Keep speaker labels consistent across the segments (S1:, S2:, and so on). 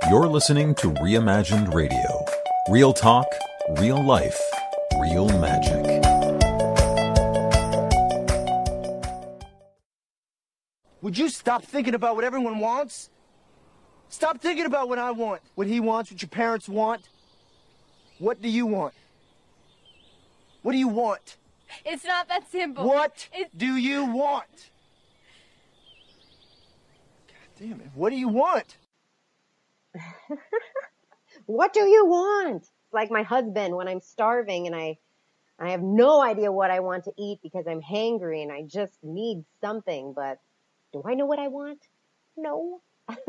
S1: You're listening to Reimagined Radio. Real talk, real life, real magic.
S2: Would you stop thinking about what everyone wants? Stop thinking about what I want, what he wants, what your parents want. What do you want? What do you want?
S3: It's not that simple.
S2: What do you want? God damn it. What do you want?
S4: What do you want? It's like my husband when I'm starving and I have no idea what I want to eat because I'm hangry and I just need something, but do I know what I want? No. Oh,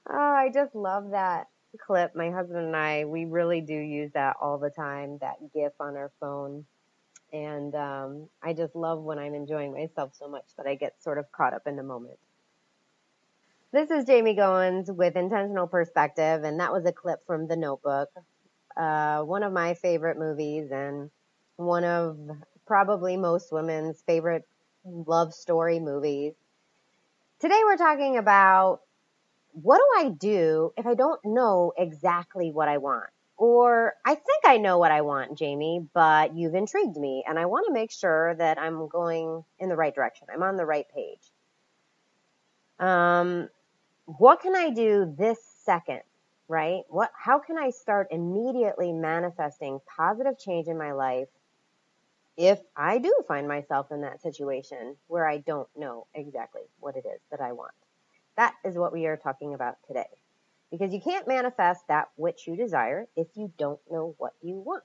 S4: I just love that clip. My husband and I, we really do use that all the time, that GIF on our phone. And I just love when I'm enjoying myself so much that I get sort of caught up in the moment. This is Jamie Goins with Intentional Perspective, and that was a clip from The Notebook, one of my favorite movies and one of probably most women's favorite love story movies. Today we're talking about what do I do if I don't know exactly what I want? Or I think I know what I want, Jamie, but you've intrigued me, and I want to make sure that I'm going in the right direction. I'm on the right page. What can I do this second, right? How can I start immediately manifesting positive change in my life if I do find myself in that situation where I don't know exactly what it is that I want? That is what we are talking about today. Because you can't manifest that which you desire if you don't know what you want.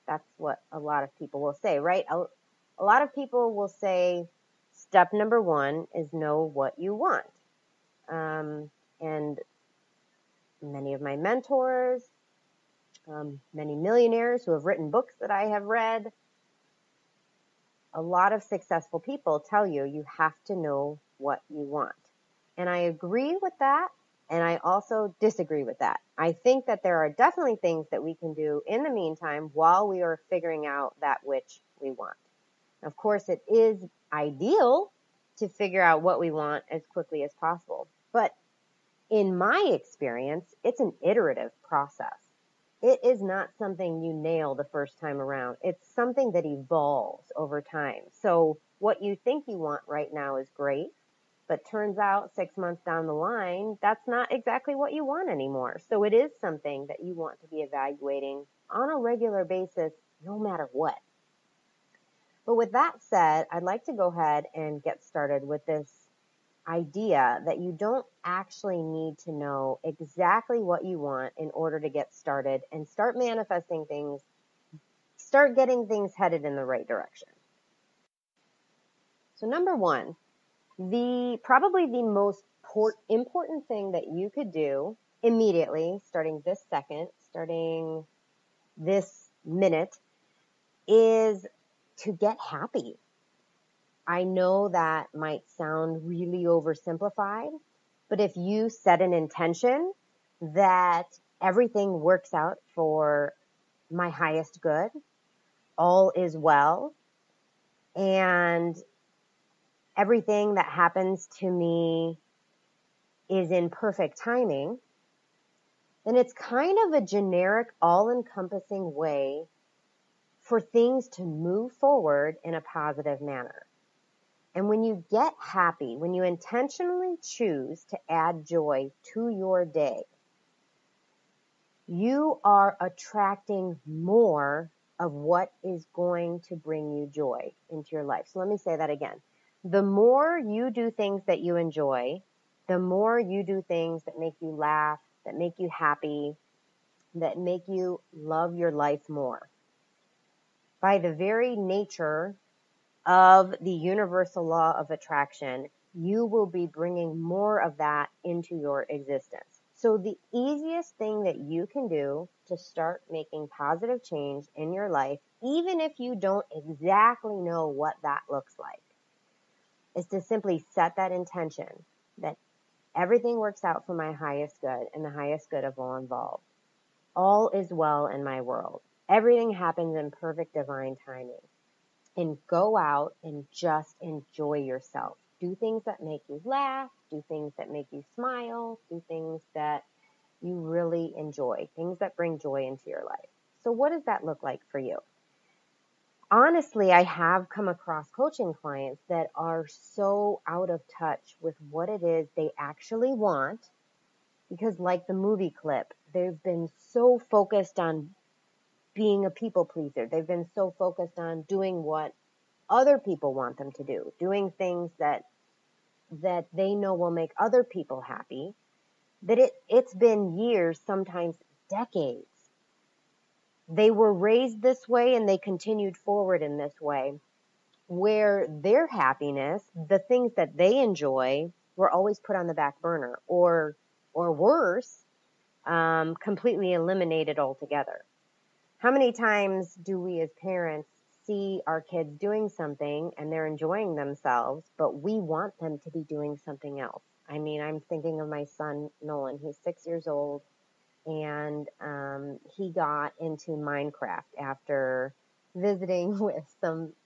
S4: That's what a lot of people will say, right? A lot of people will say, step number 1 is know what you want. And many of my mentors, many millionaires who have written books that I have read, a lot of successful people tell you you have to know what you want. And I agree with that, and I also disagree with that. I think that there are definitely things that we can do in the meantime while we are figuring out that which we want. Of course, it is ideal to figure out what we want as quickly as possible. But in my experience, it's an iterative process. It is not something you nail the first time around. It's something that evolves over time. So what you think you want right now is great, but turns out 6 months down the line, that's not exactly what you want anymore. So it is something that you want to be evaluating on a regular basis, no matter what. But with that said, I'd like to go ahead and get started with this idea that you don't actually need to know exactly what you want in order to get started and start manifesting things, start getting things headed in the right direction. So number 1, probably the most important thing that you could do immediately, starting this second, starting this minute, is to get happy. I know that might sound really oversimplified, but if you set an intention that everything works out for my highest good, all is well, and everything that happens to me is in perfect timing, then it's kind of a generic, all-encompassing way for things to move forward in a positive manner. And when you get happy, when you intentionally choose to add joy to your day, you are attracting more of what is going to bring you joy into your life. So let me say that again. The more you do things that you enjoy, the more you do things that make you laugh, that make you happy, that make you love your life more. By the very nature of the universal law of attraction, you will be bringing more of that into your existence. So the easiest thing that you can do to start making positive change in your life, even if you don't exactly know what that looks like, is to simply set that intention that everything works out for my highest good and the highest good of all involved. All is well in my world. Everything happens in perfect divine timing. And go out and just enjoy yourself. Do things that make you laugh, do things that make you smile, do things that you really enjoy, things that bring joy into your life. So what does that look like for you? Honestly, I have come across coaching clients that are so out of touch with what it is they actually want because, like the movie clip, they've been so focused on being a people pleaser. They've been so focused on doing what other people want them to do, doing things that they know will make other people happy, that it's been years, sometimes decades. They were raised this way and they continued forward in this way, where their happiness, the things that they enjoy, were always put on the back burner, or worse, completely eliminated altogether. How many times do we as parents see our kids doing something and they're enjoying themselves, but we want them to be doing something else? I mean, I'm thinking of my son, Nolan. He's 6 years old, and he got into Minecraft after visiting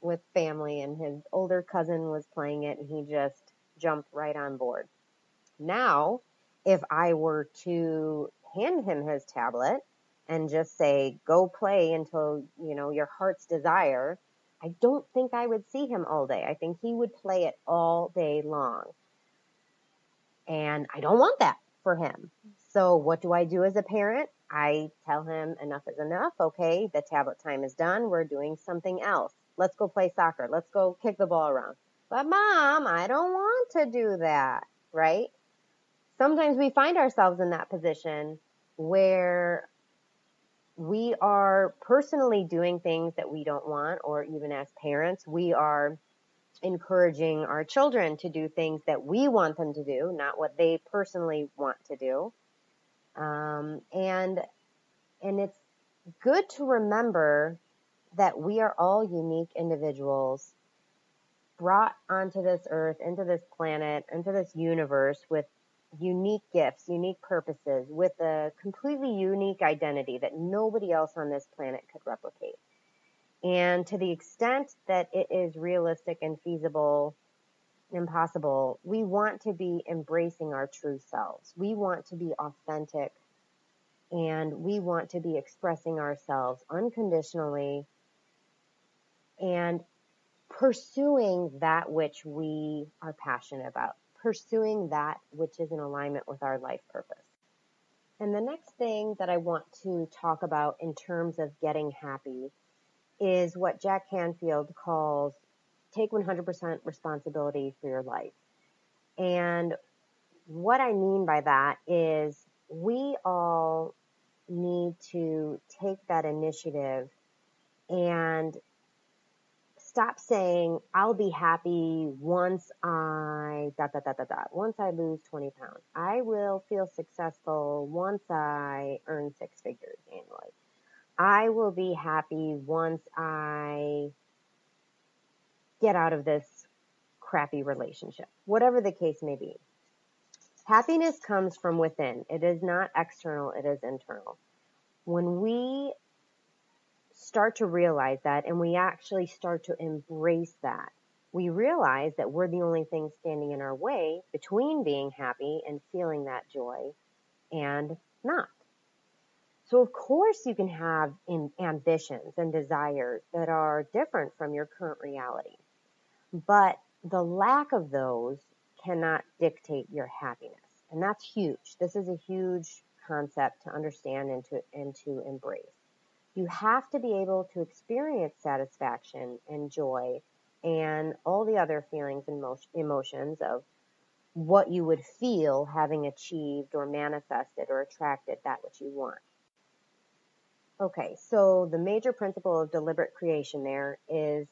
S4: with family, and his older cousin was playing it, and he just jumped right on board. Now, if I were to hand him his tablet and just say, go play until, your heart's desire, I don't think I would see him all day. I think he would play it all day long. And I don't want that for him. So what do I do as a parent? I tell him enough is enough. Okay, the tablet time is done. We're doing something else. Let's go play soccer. Let's go kick the ball around. But Mom, I don't want to do that, right? Sometimes we find ourselves in that position where we are personally doing things that we don't want, or even as parents, we are encouraging our children to do things that we want them to do, not what they personally want to do. And it's good to remember that we are all unique individuals brought onto this earth, into this planet, into this universe with unique gifts, unique purposes, with a completely unique identity that nobody else on this planet could replicate. And to the extent that it is realistic and feasible and possible, we want to be embracing our true selves. We want to be authentic, and we want to be expressing ourselves unconditionally and pursuing that which we are passionate about, pursuing that which is in alignment with our life purpose. And the next thing that I want to talk about in terms of getting happy is what Jack Canfield calls take 100% responsibility for your life. And what I mean by that is we all need to take that initiative and stop saying, I'll be happy once I once I lose 20 pounds. I will feel successful once I earn 6 figures annually. I will be happy once I get out of this crappy relationship. Whatever the case may be. Happiness comes from within. It is not external, it is internal. When we start to realize that, and we actually start to embrace that, we realize that we're the only thing standing in our way between being happy and feeling that joy and not. So of course you can have ambitions and desires that are different from your current reality, but the lack of those cannot dictate your happiness. And that's huge. This is a huge concept to understand and to embrace. You have to be able to experience satisfaction and joy and all the other feelings and emotions of what you would feel having achieved or manifested or attracted that which you want. Okay, so the major principle of deliberate creation there is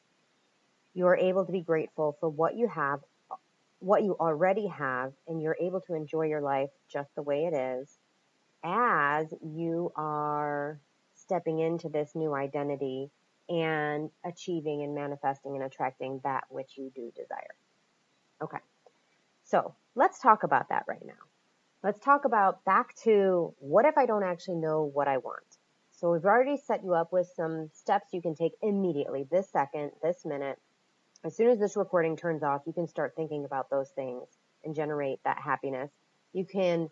S4: you're able to be grateful for what you have, what you already have, and you're able to enjoy your life just the way it is as you are stepping into this new identity and achieving and manifesting and attracting that which you do desire. Okay, so let's talk about that right now. Let's talk about back to what if I don't actually know what I want? So we've already set you up with some steps you can take immediately, this second, this minute, As soon as this recording turns off, you can start thinking about those things and generate that happiness. You can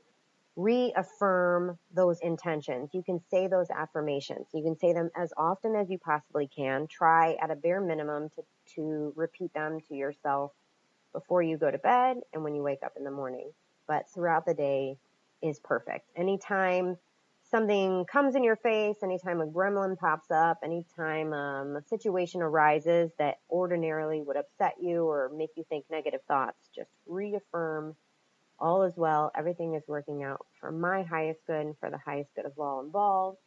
S4: reaffirm those intentions. You can say those affirmations. You can say them as often as you possibly can. Try at a bare minimum to repeat them to yourself before you go to bed and when you wake up in the morning. But throughout the day is perfect. Anytime something comes in your face, anytime a gremlin pops up, anytime a situation arises that ordinarily would upset you or make you think negative thoughts, just reaffirm all is well. Everything is working out for my highest good and for the highest good of all involved.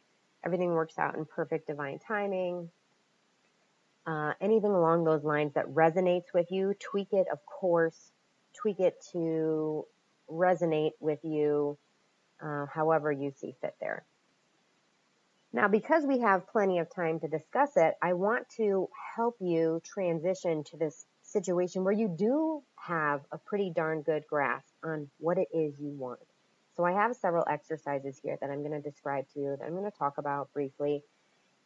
S4: Everything works out in perfect divine timing. Anything along those lines that resonates with you, tweak it, of course. Tweak it to resonate with you however you see fit there. Now, because we have plenty of time to discuss it, I want to help you transition to this situation where you do have a pretty darn good grasp on what it is you want. So I have several exercises here that I'm going to describe to you, that I'm going to talk about briefly.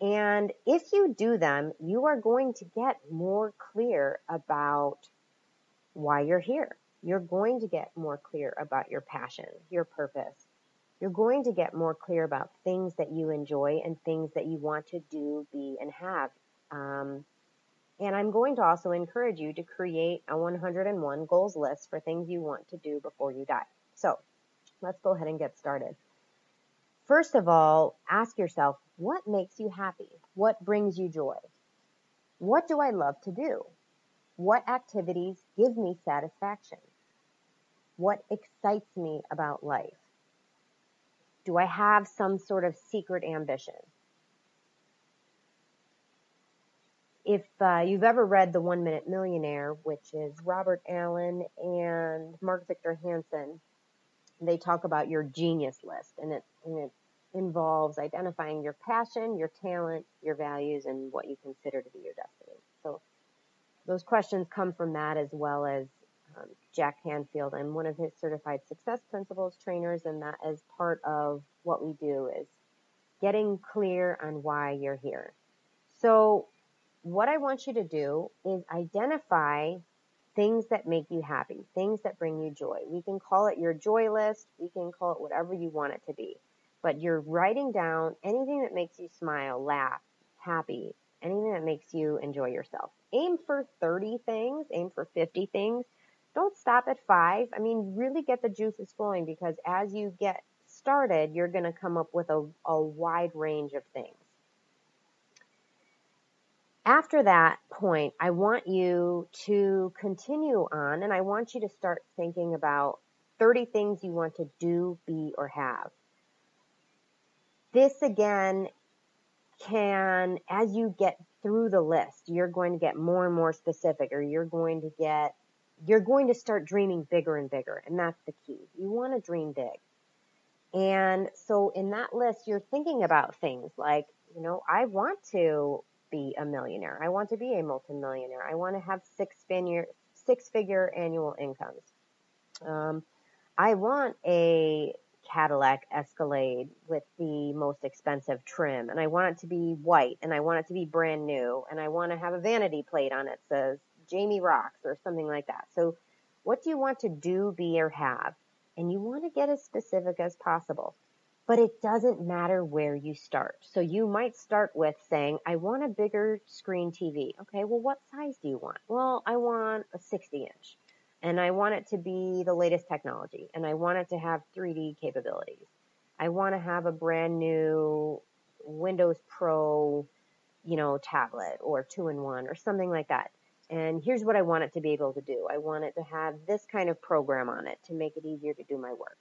S4: And if you do them, you are going to get more clear about why you're here. You're going to get more clear about your passion, your purpose. You're going to get more clear about things that you enjoy and things that you want to do, be, and have. And I'm going to also encourage you to create a 101 goals list for things you want to do before you die. So let's go ahead and get started. First of all, ask yourself, what makes you happy? What brings you joy? What do I love to do? What activities give me satisfaction? What excites me about life? Do I have some sort of secret ambition? If you've ever read The 1 Minute Millionaire, which is Robert Allen and Mark Victor Hansen, they talk about your genius list, and it involves identifying your passion, your talent, your values, and what you consider to be your destiny. So those questions come from that, as well as Jack Canfield. I'm one of his certified success principles trainers, and that is part of what we do, is getting clear on why you're here. So what I want you to do is identify things that make you happy, things that bring you joy. We can call it your joy list. We can call it whatever you want it to be. But you're writing down anything that makes you smile, laugh, happy, anything that makes you enjoy yourself. Aim for 30 things, aim for 50 things. Don't stop at 5. I mean, really get the juices flowing, because as you get started, you're going to come up with a wide range of things. After that point, I want you to continue on, and I want you to start thinking about 30 things you want to do, be, or have. This, again, can, as you get through the list, you're going to get more and more specific, or you're going to start dreaming bigger and bigger, and that's the key. You want to dream big. And so in that list, you're thinking about things like, I want to be a millionaire. I want to be a multimillionaire. I want to have six-figure annual incomes. I want a Cadillac Escalade with the most expensive trim, and I want it to be white, and I want it to be brand new, and I want to have a vanity plate on it that says Jamie Rocks or something like that. So what do you want to do, be, or have? And you want to get as specific as possible. But it doesn't matter where you start. So you might start with saying, I want a bigger screen TV. Okay, well, what size do you want? Well, I want a 60-inch. And I want it to be the latest technology. And I want it to have 3D capabilities. I want to have a brand new Windows Pro, tablet or 2-in-1 or something like that. And here's what I want it to be able to do. I want it to have this kind of program on it to make it easier to do my work.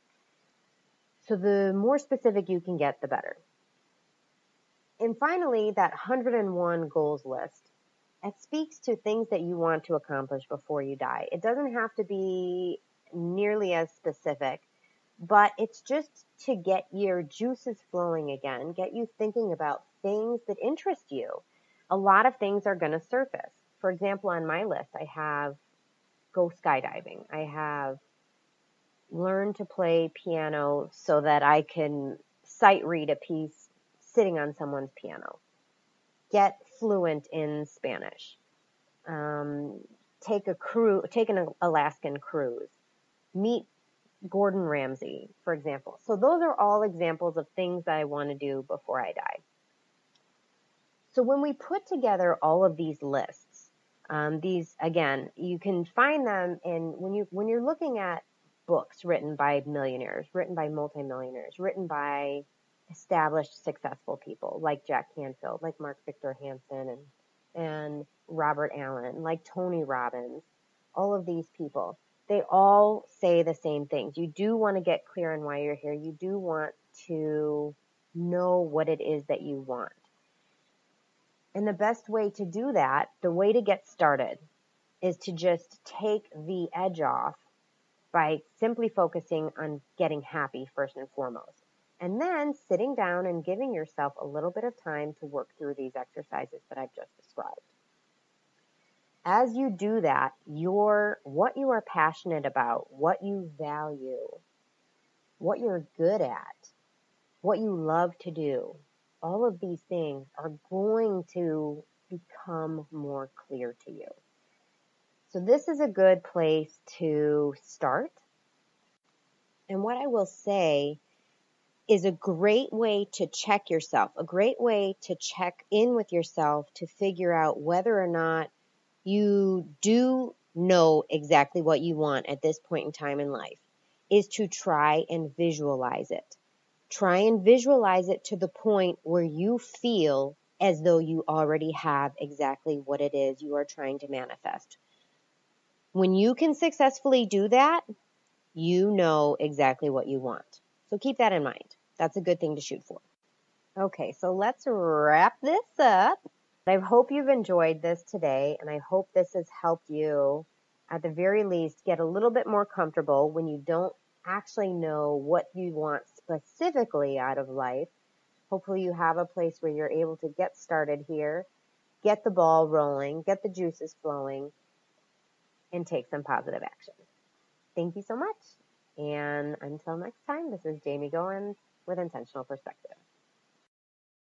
S4: So the more specific you can get, the better. And finally, that 101 goals list, it speaks to things that you want to accomplish before you die. It doesn't have to be nearly as specific, but it's just to get your juices flowing again, get you thinking about things that interest you. A lot of things are going to surface. For example, on my list, I have go skydiving. I have learn to play piano so that I can sight read a piece sitting on someone's piano. Get fluent in Spanish. take an Alaskan cruise, meet Gordon Ramsay, for example. So those are all examples of things that I want to do before I die. So when we put together all of these lists, these, again, you can find them when you're looking at books written by millionaires, written by multimillionaires, written by established successful people like Jack Canfield, like Mark Victor Hansen, and Robert Allen, like Tony Robbins, all of these people. They all say the same things. You do want to get clear on why you're here. You do want to know what it is that you want. And the best way to do that, the way to get started, is to just take the edge off by simply focusing on getting happy first and foremost. And then sitting down and giving yourself a little bit of time to work through these exercises that I've just described. As you do that, what you are passionate about, what you value, what you're good at, what you love to do, all of these things are going to become more clear to you. So this is a good place to start. And what I will say is a great way to check yourself, a great way to check in with yourself to figure out whether or not you do know exactly what you want at this point in time in life, is to try and visualize it. Try and visualize it to the point where you feel as though you already have exactly what it is you are trying to manifest. When you can successfully do that, you know exactly what you want. So keep that in mind. That's a good thing to shoot for. Okay, so let's wrap this up. I hope you've enjoyed this today, and I hope this has helped you, at the very least, get a little bit more comfortable when you don't actually know what you want specifically out of life. Hopefully you have a place where you're able to get started here, get the ball rolling, get the juices flowing, and take some positive action. Thank you so much. And until next time, this is Jamie Goins with Intentional Perspective.